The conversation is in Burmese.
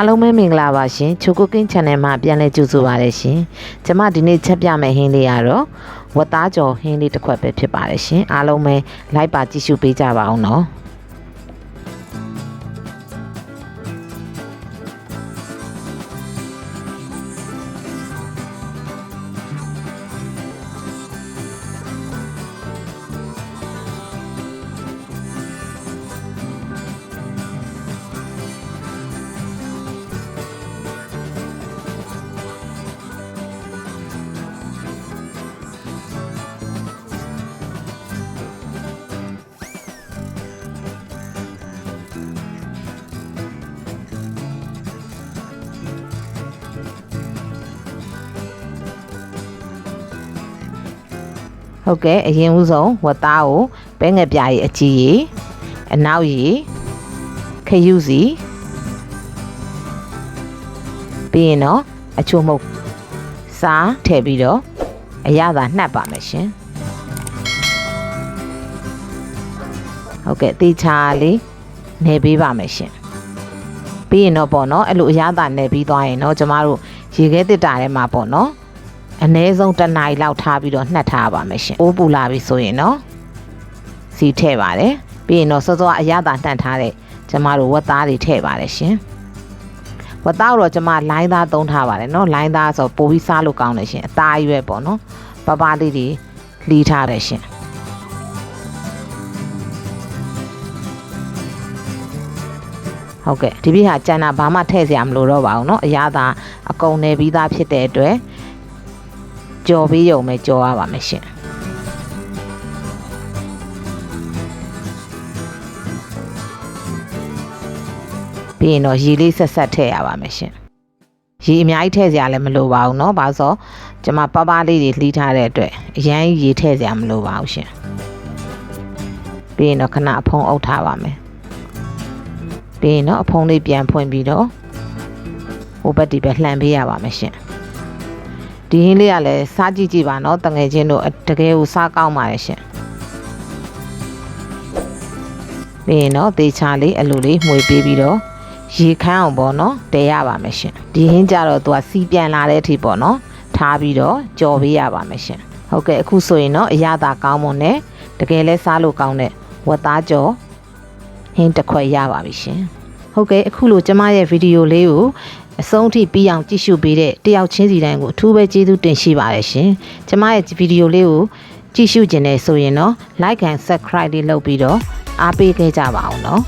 အားလုံးပဲမင်္ဂလာပါရှင်ချိုကိုကင်း channel မှာပြန်လည်ကြိုဆိုပါရရှင်ကျမဒီနေ့ချက်ပြမယ့်ဟင်းလေးကတော့ဝတ်သားကြော်ဟင်းလေးတစ်ခွက်ပဲဖြစ်ပါတယ်ရှင်အားလုံးပဲလိုက်ပါကြည့်ရှုပေးကြပါအောင်နော်ဟုတ်ကဲ့အရင်ဦးဆုံးဝတ်သားကိုပဲငယ်ပြားကြီးအကြီးကြီးအနောက်ကြီးခရုစီပြီးရင်တော့အချို့မဟုတ်စားထည့်ပြီးတော့အရသာနှပ်ပါမယ်ရှင်ဟုတ်ကဲ့တေချာလေးနေပေးပါမယ်ရှင်ပြီးရင်တော့ပေါ့နော်အဲ့လိုအရသာနေပြီးသွားရင်တော့ကျမတို့ရေခဲတစ်တာထဲမှာပေါ့နော်အနည်းဆုံး1နာရီလောက်ထားပြီးတော့နှက်ထားပါမယ်ရှင်။အိုးပူလာပြီဆိုရင်တော့စီထည့်ပါတယ်။ပြီးရင်တော့စောစောအရသာနှက်ထားတဲ့ကျမတို့ဝတ်သားတွေထည့်ပါတယ်ရှင်။ဝတ်သားတော့ကျမလိုင်းသားသုံးထားပါတယ်နော်။လိုင်းသားဆိုပိုပြီးစားလို့ကောင်းတယ်ရှင်။အသားရွယ်ပေါ့နော်။ပပလေးတွေလှီးထားတယ်ရှင်။ဟုတ်ကဲ့ဒီပြဟာကျန်တာဘာမှထည့်စရာမလိုတော့ပါဘူးเนาะအရသာအကုန်နေပြီးသားဖြစ်တဲ့အတွက်ကြော်ပြီးရုံပဲကြော်ရပါမယ်ရှင်ပြီးရင်တော့ရေလေးဆက်ဆက်ထည့်ရပါမယ်ရှင်ရေအများကြီးထည့်စရာလည်းမလိုပါဘူးเนาะဘာလို့ဆိုကျွန်မပပလေးတွေလှီးထားတဲ့အတွက်အရင်ရေထည့်စရာမလိုပါဘူးရှင်ပြီးရင်တော့ခဏအဖုံးအုပ်ထားပါမယ်ပြီးရင်တော့အဖုံးလေးပြန်ဖွင့်ပြီးတော့ဟိုဘက်ဒီဘက်လှန်ပေးရပါမယ်ရှင်ဒီဟင်းလေးကလည်းစားကြည့်ကြည့်ပါနော်တငယ်ချင်းတို့တကယ်ကိုစားကောင်းပါတယ်ရှင်ပြီးရင်တော့သေချာလေးအလိုလေးမှွေပေးပြီးတော့ရေခမ်းအောင်ပေါ့နော်တဲရပါမယ်ရှင်ဒီဟင်းကြတော့သူကစီးပြန်လာတဲ့အထိပေါ့နော်ထားပြီးတော့ကြော်ပေးရပါမယ်ရှင်ဟုတ်ကဲ့အခုဆိုရင်တော့အရသာကောင်းမွန်နဲ့တကယ်လဲစားလို့ကောင်းတဲ့ဝတ်သားကြော်ဟင်းတစ်ခွက်ရပါပြီရှင်ဟုတ်ကဲ့အခုလိုကျမရဲ့ဗီဒီယိုလေးကိုအဆုံးထိပြီးအောင်ကြည့်ရှုပေးတဲ့တယောက်ချင်းစီတိုင်းကိုအထူးပဲကျေးဇူးတင်ရှိပါတယ်ရှင်ကျမရဲ့ဗီဒီယိုလေးကိုကြည့်ရှုခြင်းနဲ့ဆိုရင်တော့ like and subscribe လေးလုပ်ပြီးတော့အားပေးခဲ့ကြပါအောင်နော်